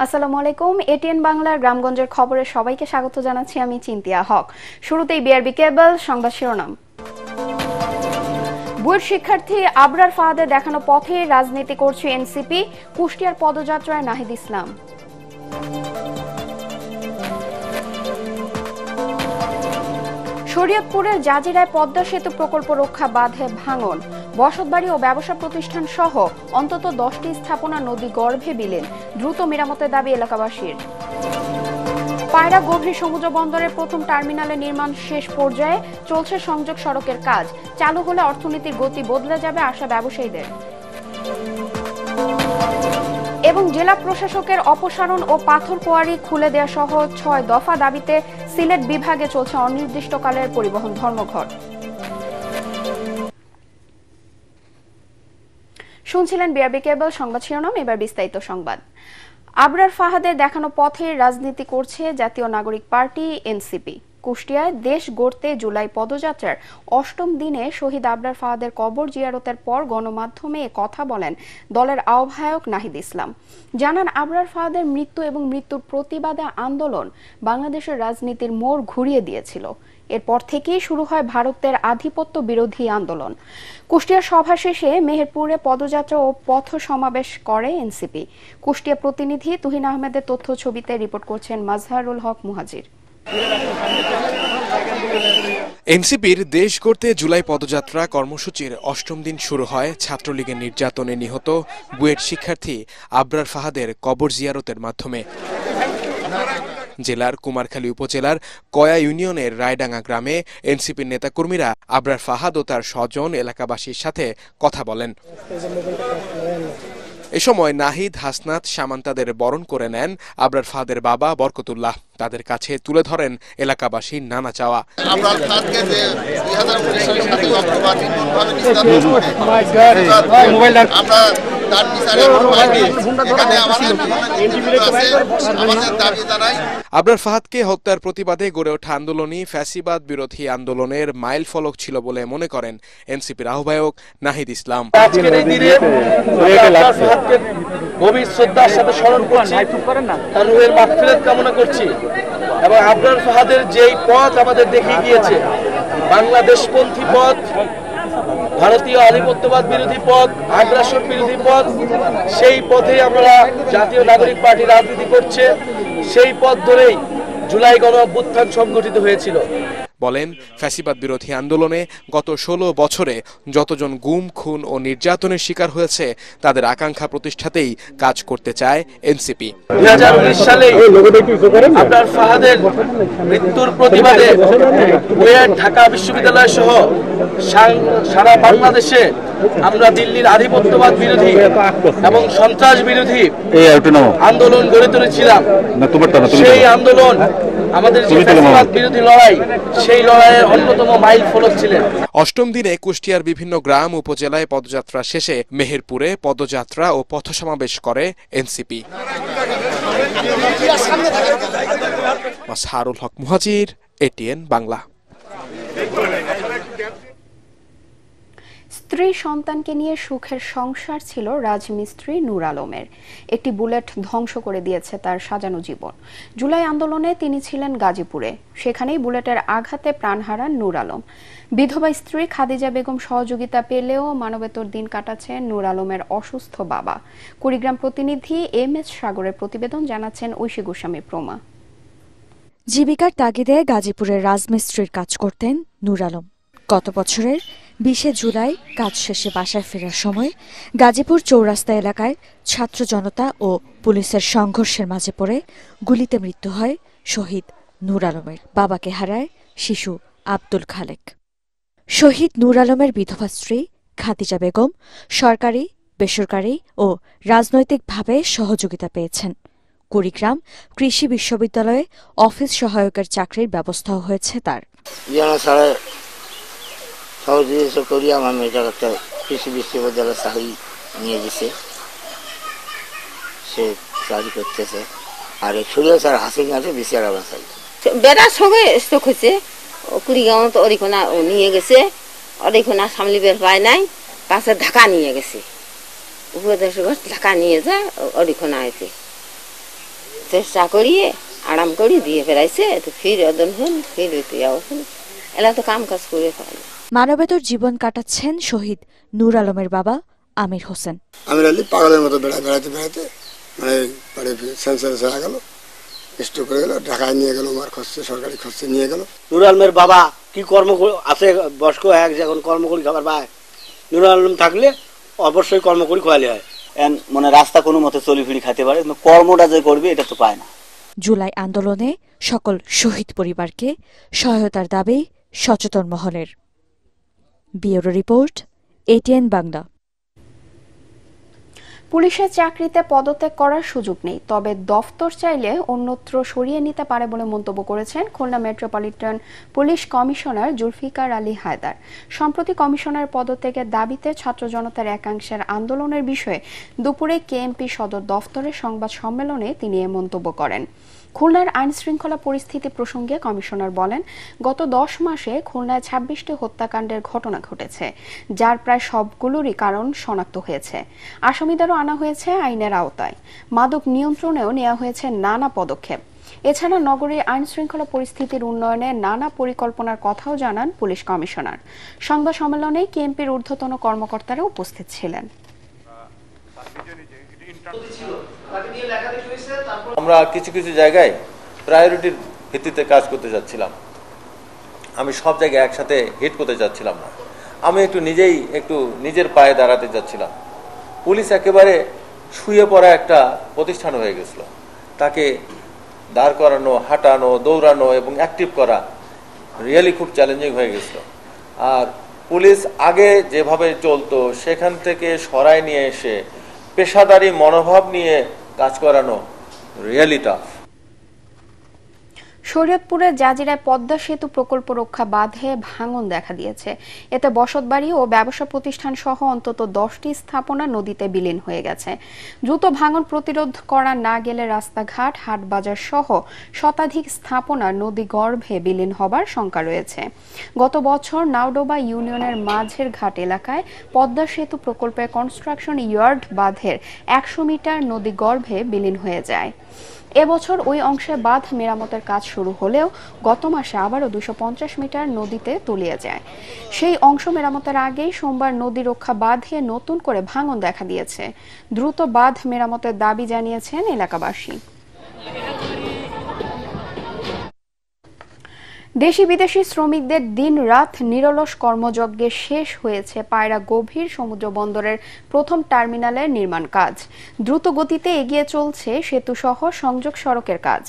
আসসালামু আলাইকুম। এটিএন বাংলার গ্রামগঞ্জের খবরে সবাইকে স্বাগত জানাচ্ছি আমি চিন্তিয়া হক। শুরুতেই বিআরবি কেবল সংবাদ শিরোনাম। বুয়েট শিক্ষার্থী আবরার ফাহাদের দেখানো পথে রাজনীতি করছে এনসিপি, কুষ্টিয়ার পদযাত্রায় নাহিদ ইসলাম। শরীয়তপুরের জাজিরায় পদ্মা সেতু প্রকল্প রক্ষা বাঁধে ভাঙন, বসতবাড়ি ও ব্যবসা প্রতিষ্ঠান সহ অন্তত 10টি স্থাপনা নদী গর্ভে বিলীন, দ্রুত মেরামতের দাবি এলাকাবাসীর। পায়রা গভীর সমুদ্র বন্দরের প্রথম টার্মিনালের নির্মাণ শেষ পর্যায়ে, চলছে সংযোগ সড়কের কাজ, চালু হলে অর্থনীতির গতি বদলে যাবে আশা ব্যবসায়ীদের। এবং জেলা প্রশাসকের অপসারণ ও পাথর কোয়ারি খুলে দেয়া সহ 6 দফা দাবিতে সিলেট বিভাগে চলছে অনির্দিষ্টকালের পরিবহন ধর্মঘট। শুনছিলেন বিআরবি কেবল সংবাদ শিরোনাম, এবার বিস্তারিত সংবাদ। আবরার ফাহাদের দেখানো পথে রাজনীতি করছে জাতীয় নাগরিক পার্টি এনসিপি। কুষ্টিয়ায় দেশ গড়তে জুলাই পদযাত্রার 8ম দিনে শহীদ আবরার ফাহাদের কবর জিয়ারতের পর গণমাধ্যমে কথা বলেন দলের আহ্বায়ক নাহিদ ইসলাম। জানান, আবরার ফাহাদের মৃত্যু এবং মৃত্যুর প্রতিবাদে আন্দোলন বাংলাদেশের রাজনীতির মোড় ঘুরিয়ে দিয়েছিল। এরপর থেকেই শুরু হয় ভারতের আধিপত্য বিরোধী আন্দোলন। কুষ্টিয়ার সভা শেষে মেহেরপুরে পদযাত্রা ও পথ সমাবেশ করে এনসিপি। কুষ্টিয়া প্রতিনিধি তুহিন আহমেদের তথ্য ছবিতে রিপোর্ট করছেন মাজহারুল হক মুহাজির। এনসিপির দেশ গড়তে জুলাই পদযাত্রা কর্মসূচির 8ম দিন শুরু হয় ছাত্রলীগের নির্যাতনে নিহত বুয়েট শিক্ষার্থী আবরার ফাহাদের কবর জিয়ারতের মাধ্যমে। জেলার কুমারখালী উপজেলার কয়া ইউনিয়নের রায়ডাঙ্গা গ্রামে এনসিপির নেতাকর্মীরা আবরার ফাহাদ ও তার স্বজন এলাকাবাসীর সাথে কথা বলেন। এ সময় নাহিদ, হাসনাত, সামান্তাদের বরণ করে নেন আবরার ফাহাদের বাবা বরকতুল্লাহ। তাদের কাছে তুলে ধরেন এলাকাবাসীর নানা চাওয়া। আবরার ফাহাদকে হত্যার প্রতিবাদে গড়ে ওঠা আন্দোলনই ফ্যাসিবাদ বিরোধী আন্দোলনের মাইল ফলক ছিল বলে মনে করেন এনসিপির আহ্বায়ক নাহিদ ইসলাম। গভীর শ্রদ্ধার সাথে স্মরণ করছি, তার রুহের মাগফিরাত কামনা করছি এবং আবরার ফাহাদের যেই পথ আমাদের দেখিয়ে গিয়েছে, বাংলাদেশপন্থী পথ, ভারতীয় আধিপত্যবাদ বিরোধী পথ, আগ্রাসন বিরোধী পথ, সেই পথে আমরা জাতীয় নাগরিক পার্টি রাজনীতি করছে। সেই পথ ধরেই জুলাই গণ অভ্যুত্থান সংগঠিত হয়েছিল। বলেন, ফ্যাসিবাদ বিরোধী আন্দোলনে গত 16 বছরে যতজন গুম, খুন ও নির্যাতনের শিকার হয়েছে তাদের আকাঙ্ক্ষা প্রতিষ্ঠাতেই কাজ করতে চায় এনসিপি। 2019 সালে আবরার ফাহাদের মৃত্যুর প্রতিবাদে বুয়েট, ঢাকা বিশ্ববিদ্যালয় সহ সারা বাংলাদেশে আমরা দিল্লির আধিপত্যবাদ বিরোধী এবং সন্ত্রাস বিরোধী আন্দোলন গড়ে তুলেছিলাম। সেই আন্দোলন আমাদের যে ফ্যাসিবাদ বিরোধী লড়াই, সেই লড়াইয়ের অন্যতম মাইল ফলক ছিলেন। 8ম দিনে কুষ্টিয়ার বিভিন্ন গ্রাম উপজেলায় পদযাত্রা শেষে মেহেরপুরে পদযাত্রা ও পথ সমাবেশ করে এনসিপি। মাজহারুল হক মুহাজির, এটিএন বাংলা। স্ত্রী সন্তানকে নিয়ে সুখের সংসার ছিল রাজমিস্ত্রি নূর আলমের। একটি বুলেট ধ্বংস করে দিয়েছে তার সাজানো জীবন। জুলাই আন্দোলনে তিনি ছিলেন গাজীপুরে, সেখানেই বুলেটের আঘাতে প্রাণ হারান নূর আলম। বিধবা স্ত্রী খাদিজা বেগম সহযোগিতা পেলেও মানবেতর দিন কাটাচ্ছেন নূর আলমের অসুস্থ বাবা। কুড়িগ্রাম প্রতিনিধি MS সাগরের প্রতিবেদন, জানাচ্ছেন ঐশী গোস্বামী প্রমা। জীবিকার তাগিদে গাজীপুরের রাজমিস্ত্রির কাজ করতেন নূর আলম। গত বছরের 20 জুলাই কাজ শেষে বাসায় ফেরার সময় গাজীপুর চৌরাস্তা এলাকায় ছাত্র জনতা ও পুলিশের সংঘর্ষের মাঝে পড়ে গুলিতে মৃত্যু হয় শহীদ নূর আলমের। বাবাকে হারায় শিশু আব্দুল খালেক। শহীদ নূর আলমের বিধবা স্ত্রী খাদিজা বেগম সরকারি, বেসরকারি ও রাজনৈতিকভাবে সহযোগিতা পেয়েছেন। কুড়িগ্রাম কৃষি বিশ্ববিদ্যালয়ে অফিস সহায়কের চাকরির ব্যবস্থাও হয়েছে তার। সহযোগিতা করি আমার মেয়েটার একটা কৃষি বিশ্ববিদ্যালয়ের চাকরি নিয়ে দিছে, সে চাকরি করতেছে। আর ছড়িয়ে স্যার হাসিনাতে বিচার আবার চাই বেড়ার সঙ্গে স্টক হয়েছে। কুড়িগাঁও তো অরিখোনা নিয়ে গেছে, অরিখোনা সামলি বের পায় নাই, পাশে ঢাকা নিয়ে গেছে। উপদেশ ঢাকা নিয়ে যায় অরিখোনা আইতে চেষ্টা করিয়ে আরাম করে দিয়ে ফেরাইছে, তো ফির অদন হল ফির হল এলা তো কাম কাজ করে ফেলে। মানবেতর জীবন কাটাচ্ছেন শহীদ নূর আলমের বাবা আমির হোসেন। আমির আলী পাগলের মতো বেড়াতে বেড়াতে মানে বাড়ি সেন্সারে চলে গেল, স্ট্রোক করে গেল, ঢাকায় নিয়ে গেল, আমার খরচে সরকারি খরচে নিয়ে গেল। নুর আলমের বাবা কি কর্ম আছে বয়স্ক এক যখন কর্ম করি খাবার পায়, নুর আলম থাকলে অবশ্যই কর্ম করি খোয়ালি হয়। মানে রাস্তা কোনো মতে চলি ফিরি খাইতে পারে, কর্মটা যে করবে এটা তো পায় না। জুলাই আন্দোলনে সকল শহীদ পরিবারকে সহায়তার দাবি সচেতন মহলের। Bureau report, ATN Bangla. পুলিশের চাকরিতে পদত্যাগ করার সুযোগ নেই, তবে দফতর চাইলে অন্যত্র সরিয়ে নিতে পারে বলে মন্তব্য করেছেন Khulna metropolitan police commissioner Zulfikar Ali Haider. সম্প্রতি কমিশনার পদত্যাগের দাবিতে ছাত্র জনতার একাংশের আন্দোলনের বিষয়ে দুপুরে কেএমপি সদর দফতরের সংবাদ সম্মেলনে তিনি এ মন্তব্য করেন। খুলনার আইন শৃঙ্খলা পরিস্থিতি প্রসঙ্গে কমিশনার বলেন, গত 10 মাসে খুলনায় 26টি হত্যাকাণ্ডের ঘটনা ঘটেছে, যার প্রায় সবগুলোরই কারণ শনাক্ত হয়েছে। আসামিদেরও আনা হয়েছে আইনের আওতায়। মাদক নিয়ন্ত্রণেও নেওয়া হয়েছে নানা পদক্ষেপ। এছাড়া নগরীর আইন শৃঙ্খলা পরিস্থিতির উন্নয়নে নানা পরিকল্পনার কথাও জানান পুলিশ কমিশনার। সংবাদ সম্মেলনে কেএমপির ঊর্ধ্বতন কর্মকর্তারা উপস্থিত ছিলেন। আমরা কিছু কিছু জায়গায় প্রায়োরিটির ভিত্তিতে কাজ করতে যাচ্ছিলাম। আমি সব জায়গায় একসাথে হিট করতে যাচ্ছিলাম না, আমি একটু নিজের পায়ে দাঁড়াতে যাচ্ছিলাম। পুলিশ একেবারে শুয়ে পড়া একটা প্রতিষ্ঠান হয়ে গেছিল। তাকে দাঁড় করানো, হাঁটানো, দৌড়ানো এবং অ্যাক্টিভ করা রিয়েলি খুব চ্যালেঞ্জিং হয়ে গেছিল। আর পুলিশ আগে যেভাবে চলতো সেখান থেকে সরায় নিয়ে এসে পেশাদারি মনোভাব নিয়ে কাজ করানো রিয়েলি টাফ। শরীয়তপুরের জাজিরায় পদ্মা সেতু প্রকল্প রক্ষা বাঁধে ভাঙন দেখা দিয়েছে। এতে বসতবাড়ি ও ব্যবসা প্রতিষ্ঠান সহ অন্তত 10টি স্থাপনা নদীতে বিলীন হয়ে গেছে। দ্রুত ভাঙন প্রতিরোধ করা না গেলে রাস্তাঘাট, হাট বাজার সহ শতাধিক স্থাপনা নদী গর্ভে বিলীন হবার শঙ্কা রয়েছে। গত বছর নাওডোবা ইউনিয়নের মাঝের ঘাট এলাকায় পদ্মা সেতু প্রকল্পের কনস্ট্রাকশন ইয়ার্ড বাঁধের 100 মিটার নদী গর্ভে বিলীন হয়ে যায়। এবছর ওই অংশে বাঁধ মেরামতের কাজ শুরু হলেও গত মাসে আবারও 250 মিটার নদীতে তলিয়ে যায়। সেই অংশ মেরামতের আগেই সোমবার নদী রক্ষা বাঁধে নতুন করে ভাঙন দেখা দিয়েছে। দ্রুত বাঁধ মেরামতের দাবি জানিয়েছেন এলাকাবাসী। দেশি বিদেশি শ্রমিকদের দিন রাত নিরলস কর্মযজ্ঞে শেষ হয়েছে পায়রা গভীর সমুদ্র বন্দরের প্রথম টার্মিনালের নির্মাণ কাজ। দ্রুত গতিতে এগিয়ে চলছে সেতু সহ সংযোগ সড়কের কাজ।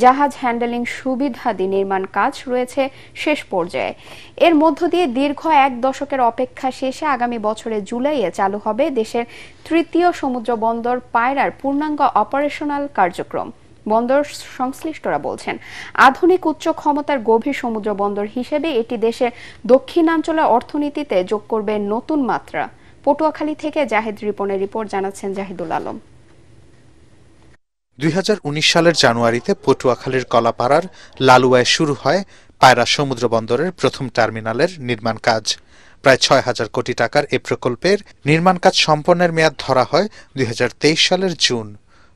জাহাজ হ্যান্ডেলিং সুবিধাদি নির্মাণ কাজ রয়েছে শেষ পর্যায়ে। এর মধ্য দিয়ে দীর্ঘ 1 দশকের অপেক্ষা শেষে আগামী বছরের জুলাইয়ে চালু হবে দেশের তৃতীয় সমুদ্র বন্দর পায়রার পূর্ণাঙ্গ অপারেশনাল কার্যক্রম। বন্দর সংশ্লিষ্টরা বলছেন, আধুনিক উচ্চ ক্ষমতার গভীর সমুদ্র বন্দর হিসেবে এটি দেশের দক্ষিণাঞ্চলের অর্থনীতিতে যোগ করবে নতুন মাত্রা। পটুয়াখালী থেকে জাহিদ রিপনের রিপোর্ট, জানাচ্ছেন জাহিদুল আলম। 2019 সালের জানুয়ারিতে পটুয়াখালীর কলাপাড়ার লালুয়ায় শুরু হয় পায়রা সমুদ্র বন্দরের প্রথম টার্মিনালের নির্মাণ কাজ। প্রায় 6,000 কোটি টাকার এ প্রকল্পের নির্মাণ কাজ সম্পন্নের মেয়াদ ধরা হয় 2023 সালের জুন।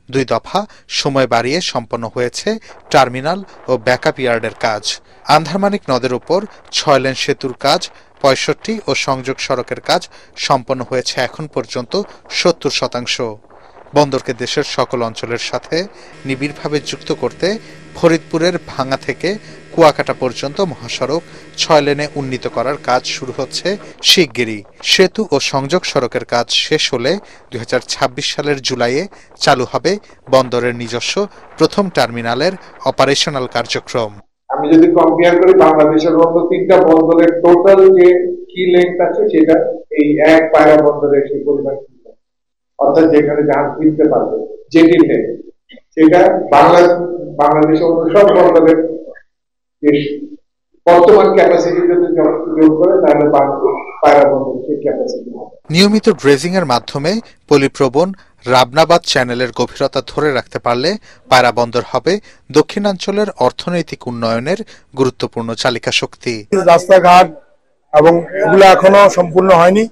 2 দফা সময় বাড়িয়ে সম্পন্ন হয়েছে টার্মিনাল ও ব্যাকআপ ইয়ার্ডের কাজ। আন্ধারমানিক নদের উপর 6 লেন সেতুর কাজ 65 ও সংযোগ সড়কের কাজ সম্পন্ন হয়েছে এখন পর্যন্ত 70%। বন্দরকে দেশের সকল অঞ্চলের সাথে নিবিড়ভাবে যুক্ত করতে ফরিদপুরের ভাঙ্গা থেকে কুয়াকাটা পর্যন্ত মহাসড়ক 6 লেনে উন্নীত করার কাজ শুরু হচ্ছে শিগগিরই। সেতু ও সংযোগ সড়কের কাজ শেষ হলে 2026 সালের জুলাইয়ে চালু হবে বন্দরের নিজস্ব প্রথম টার্মিনালের অপারেশনাল কার্যক্রম। আমি যদি কম্পেয়ার করি বাংলাদেশের মতো 3টা বন্দরের টোটাল যে কি লেন্থ আছে সেটা এই এক পায়রা বন্দরের সেই পরিমাণ, অর্থাৎ যেখানে জাহাজ ফিরতে পারবে জেটি লেন্থ, সেটা বাংলাদেশের অন্য সব বন্দরের বর্তমান ক্যাপাসিটি যদি যোগ করে তাহলে পায়রা বন্দরের সেই ক্যাপাসিটি। নিয়মিত ড্রেজিং এর মাধ্যমে পলিপ্রবণ রাবনাবাদ চ্যানেলের গভীরতা ধরে রাখতে পারলে পায়রা বন্দর হবে দক্ষিণাঞ্চলের অর্থনৈতিক উন্নয়নের গুরুত্বপূর্ণ চালিকা শক্তি। রাস্তাঘাট এবং এগুলা এখনো সম্পূর্ণ হয়নি,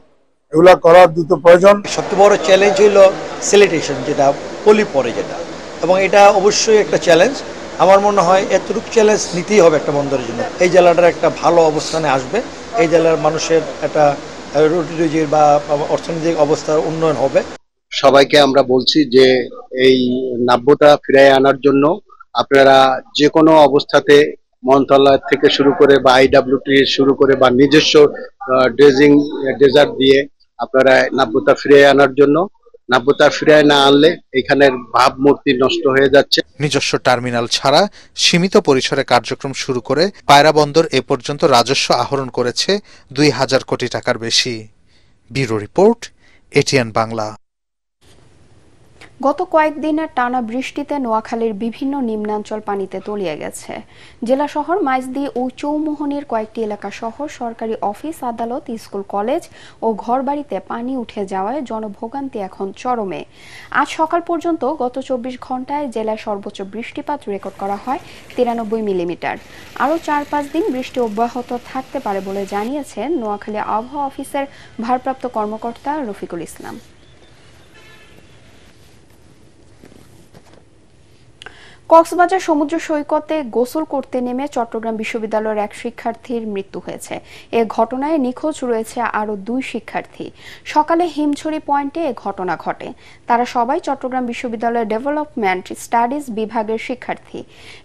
এগুলা করার দ্রুত প্রয়োজন। সবচেয়ে বড় চ্যালেঞ্জ হইল সিলেটেশন, যেটা পলি পরে, যেটা এবং এটা অবশ্যই একটা চ্যালেঞ্জ। আমার মনে হয় এতটুকু চ্যালেঞ্জ নিতেই হবে একটা বন্দরের জন্য। এই জেলাটার একটা ভালো অবস্থানে আসবে, এই জেলার মানুষের একটা রুটি-রুজির বা অর্থনৈতিক অবস্থার উন্নয়ন হবে। সবাইকে আমরা বলছি যে এই নাব্যতা ফিরিয়ে আনার জন্য আপনারা যে কোনো অবস্থাতে মন্ত্রণালয় থেকে শুরু করে বা আইডব্লিউটি শুরু করে বা নিজস্ব ডেজার্ট দিয়ে আপনারা নাব্যতা ফিরিয়ে আনার জন্য, নাব্যতা ফিরিয়ে না আনলে এখানের ভাবমূর্তি নষ্ট হয়ে যাচ্ছে। নিজস্ব টার্মিনাল ছাড়া সীমিত পরিসরে কার্যক্রম শুরু করে পায়রা বন্দর এ পর্যন্ত রাজস্ব আহরণ করেছে ২,০০০ কোটি টাকার বেশি। Bureau report, ATN Bangla. গত কয়েকদিনের টানা বৃষ্টিতে নোয়াখালীর বিভিন্ন নিম্নাঞ্চল পানিতে তলিয়ে গেছে। জেলা শহর মাইজদী ও চৌমোহনীর কয়েকটি এলাকা সহ সরকারি অফিস, আদালত, স্কুল, কলেজ ও ঘরবাড়িতে পানি উঠে যাওয়ায় জনভোগান্তি এখন চরমে। আজ সকাল পর্যন্ত গত ২৪ ঘন্টায় জেলায় সর্বোচ্চ বৃষ্টিপাত রেকর্ড করা হয় ৯৩ মিলিমিটার। আরও ৪-৫ দিন বৃষ্টি অব্যাহত থাকতে পারে বলে জানিয়েছেন নোয়াখালী আবহাওয়া অফিসের ভারপ্রাপ্ত কর্মকর্তা রফিকুল ইসলাম। কক্সবাজার সমুদ্র সৈকতে গোসল করতে নেমে চট্টগ্রাম বিশ্ববিদ্যালয়ের এক শিক্ষার্থীর মৃত্যু হয়েছে। এ ঘটনায় নিখোঁজ রয়েছে আরও ২ শিক্ষার্থী। সকালে হিমছড়ি পয়েন্টে এ ঘটনা ঘটে। তারা সবাই চট্টগ্রাম বিশ্ববিদ্যালয়ের ডেভেলপমেন্ট স্টাডিজ বিভাগের শিক্ষার্থী।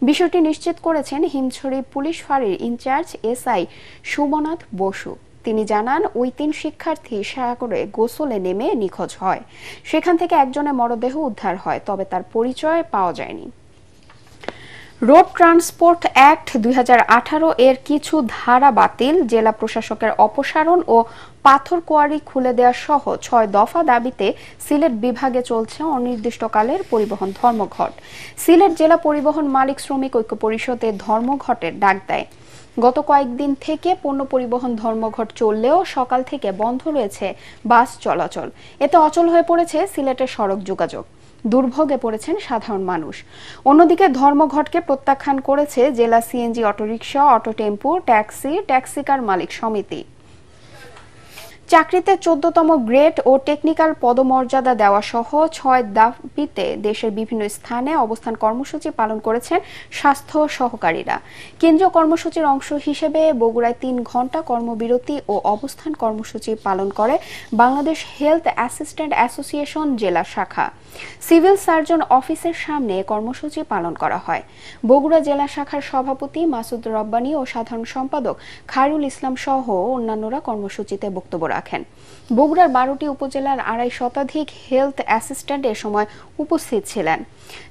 বিষয়টি নিশ্চিত করেছেন হিমছড়ি পুলিশ ফাঁড়ির ইনচার্জ এসআই শুভনাথ বসু। তিনি জানান, ওই ৩ শিক্ষার্থী সাগরে গোসলে নেমে নিখোঁজ হয়। সেখান থেকে একজনের মরদেহ উদ্ধার হয়, তবে তার পরিচয় পাওয়া যায়নি। রোড ট্রান্সপোর্ট অ্যাক্ট ২০১৮ এর কিছু ধারা বাতিল, জেলা প্রশাসকের অপসারণ ও পাথর কোয়ারি খুলে দেওয়া সহ ৬ দফা দাবিতে সিলেট বিভাগে চলছে অনির্দিষ্টকালের পরিবহন ধর্মঘট। সিলেট জেলা পরিবহন মালিক শ্রমিক ঐক্য পরিষদ এ ধর্মঘটের ডাক দেয়। গত কয়েকদিন থেকে পণ্য পরিবহন ধর্মঘট চললেও সকাল থেকে বন্ধ রয়েছে বাস চলাচল। এতে অচল হয়ে পড়েছে সিলেটের সড়ক যোগাযোগ। দুর্ভোগে পড়েছেন সাধারণ মানুষ। অন্যদিকে ধর্মঘটকে প্রত্যাখ্যান করেছে জেলা CNG, autorickshaw, auto tempo, taxi car মালিক সমিতি। চাকরিতে ১৪তম গ্রেড ও টেকনিক্যাল পদমর্যাদা দেওয়া সহ ৬ দাবিতে দেশের বিভিন্ন স্থানে অবস্থান কর্মসূচি পালন করেছেন স্বাস্থ্য সহকারীরা। কেন্দ্রীয় কর্মসূচির অংশ হিসেবে বগুড়ায় ৩ ঘণ্টা কর্মবিরতি ও অবস্থান কর্মসূচি পালন করে বাংলাদেশ হেলথ অ্যাসিস্ট্যান্ট অ্যাসোসিয়েশন জেলা শাখা। সিভিল সার্জন অফিসের সামনে কর্মসূচি পালন করা হয়। বগুড়া জেলা শাখার সভাপতি মাসুদ রব্বানী ও সাধারণ সম্পাদক খায়রুল ইসলাম সহ অন্যান্যরা কর্মসূচিতে বক্তব্য রাখেন। বগুড়ার ১২টি উপজেলার ২৫০ শতাধিক হেলথ অ্যাসিস্ট্যান্ট এ সময় উপস্থিত ছিলেন।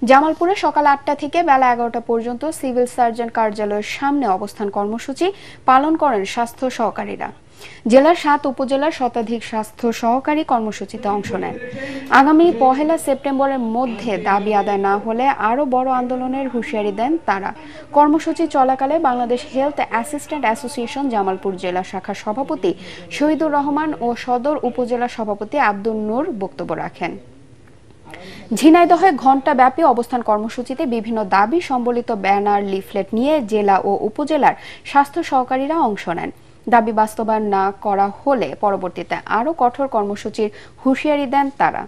জামালপুরে সকাল ৮টা থেকে বেলা ১১টা পর্যন্ত সিভিল সার্জন কার্যালয়ের সামনে অবস্থান কর্মসূচি পালন করেন স্বাস্থ্য সহকারীরা। জেলার ৭ উপজেলার শতাধিক স্বাস্থ্য সহকারী কর্মসূচিতে অংশ নেন। আগামী ১ সেপ্টেম্বরের মধ্যে দাবি আদায় না হলে আরও বড় আন্দোলনের হুঁশিয়ারি দেন তারা। কর্মসূচি চলাকালে Bangladesh health assistant association Jamalpur জেলা শাখার সভাপতি শহীদুর রহমান ও সদর উপজেলা সভাপতি আব্দুল নূর বক্তব্য রাখেন। ঝিনাইদহে ঘণ্টাব্যাপী অবস্থান কর্মসূচিতে বিভিন্ন দাবি সম্বলিত ব্যানার, লিফলেট নিয়ে জেলা ও উপজেলার স্বাস্থ্য সহকারীরা অংশ নেন। দাবি বাস্তবায়ন না করা হলে পরবর্তীতে আরও কঠোর কর্মসূচির হুঁশিয়ারি দেন তারা।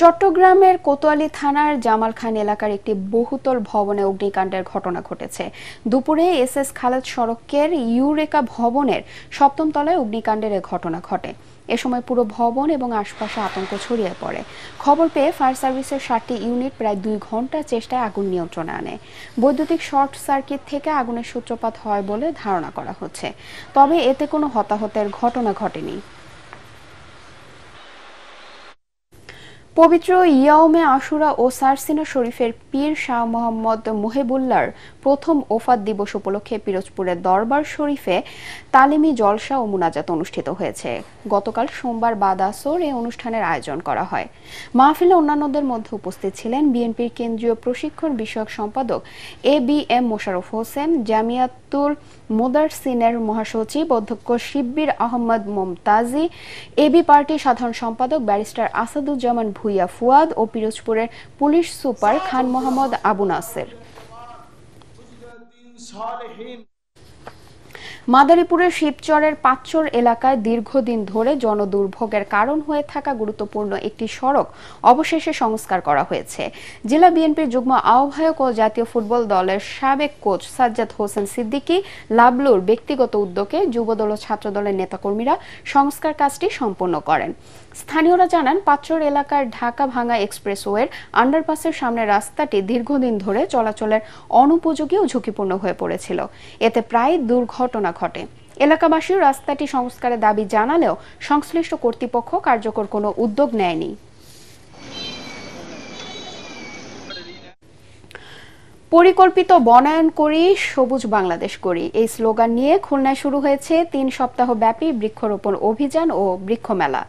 চট্টগ্রামের কোতোয়ালি থানার জামাল খান এলাকার একটি বহুতল ভবনে অগ্নিকাণ্ডের ঘটনা ঘটেছে। দুপুরে এসএস খালেদ সড়কের ইউরেকা ভবনের ৭ম তলায় অগ্নিকাণ্ডের ঘটনা ঘটে। এ সময় পুরো ভবন এবং আশপাশে আতঙ্ক ছড়িয়ে পড়ে। খবর পেয়ে ফায়ার সার্ভিসের ৭টি ইউনিট প্রায় ২ ঘণ্টার চেষ্টায় আগুন নিয়ন্ত্রণে আনে। বৈদ্যুতিক শর্ট সার্কিট থেকে আগুনের সূত্রপাত হয় বলে ধারণা করা হচ্ছে, তবে এতে কোনো হতাহতের ঘটনা ঘটেনি। পবিত্র ইয়াউমে আশুরা ও সারসিনা শরীফের পীর শাহ মোহাম্মদ মুহিবুল্লাহর প্রথম ওফাত দিবস উপলক্ষে পিরোজপুরের দরবার শরীফে তালিমি জলসা ও মুনাজাত অনুষ্ঠিত হয়েছে। গতকাল সোমবার বাদ আসর এই অনুষ্ঠানের আয়োজন করা হয়। মাহফিলে অন্যান্যদের মধ্যে উপস্থিত ছিলেন বিএনপির কেন্দ্রীয় প্রশিক্ষণ বিষয়ক সম্পাদক ABM মোশাররফ হোসেন, জামিয়াতুল মুদারসিনের মহাসচিব অধ্যক্ষ শিব্বির আহমদ মুমতাজি, এবি পার্টির সাধারণ সম্পাদক ব্যারিস্টার আসাদুজ্জামান ভুইয়া ফুয়াদ ও পিরোজপুরের পুলিশ সুপার খান মোহাম্মদ আবু নাসের। মাদারীপুরের শিবচরের পাঁচচর এলাকায় দীর্ঘদিন ধরে জনদুর্ভোগের কারণ হয়ে থাকা গুরুত্বপূর্ণ একটি সড়ক অবশেষে সংস্কার করা হয়েছে। জেলা বিএনপির যুগ্ম আহ্বায়ক ও জাতীয় ফুটবল দলের সাবেক কোচ সাজ্জাদ হোসেন সিদ্দিকী লাবলুর ব্যক্তিগত উদ্যোগে যুবদল ও ছাত্রদলের নেতাকর্মীরা সংস্কার কাজটি সম্পন্ন করেন। স্থানীয়রা জানান, পাঁচচর এলাকার ঢাকা-ভাঙ্গা এক্সপ্রেসওয়ের আন্ডারপাসের সামনে রাস্তাটি দীর্ঘদিন ধরে চলাচলের অনুপযোগী ও ঝুঁকিপূর্ণ হয়ে পড়েছিল। এতে প্রায় দুর্ঘটনা ঘটে। এলাকাবাসী রাস্তাটি সংস্কারের দাবি জানালেও সংশ্লিষ্ট কর্তৃপক্ষ কার্যকর কোনো উদ্যোগ নেয়নি। পরিকল্পিত বনায়ন করি, সবুজ বাংলাদেশ করি, এই স্লোগান নিয়ে খুলনায় শুরু হয়েছে 3 সপ্তাহ ব্যাপী বৃক্ষরোপণ অভিযান ও বৃক্ষ মেলা।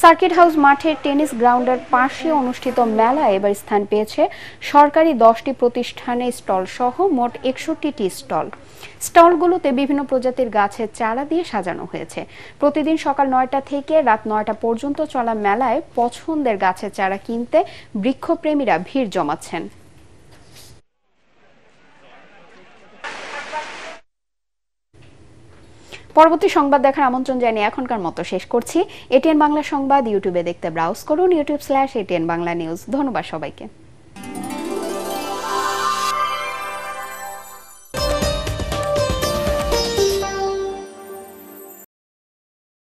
সার্কিট হাউস মাঠের টেনিস গ্রাউন্ডের পাশে অনুষ্ঠিত মেলা এবার স্থান পেয়েছে সরকারি 10টি প্রতিষ্ঠানে স্টল সহ মোট 61টি স্টল। স্টলগুলোতে বিভিন্ন প্রজাতির গাছের চারা দিয়ে সাজানো হয়েছে। প্রতিদিন সকাল 9টা থেকে রাত 9টা পর্যন্ত চলা মেলায় পছন্দের গাছের চারা কিনতে বৃক্ষপ্রেমীরা ভিড় জমাচ্ছেন। পরবর্তী সংবাদ দেখার আমন্ত্রণ জানিয়ে এখনকার মতো শেষ করছি। এটিএন বাংলা সংবাদ ইউটিউবে দেখতে ব্রাউজ করুন, youtube/ATN বাংলা নিউজ। ধন্যবাদ সবাইকে।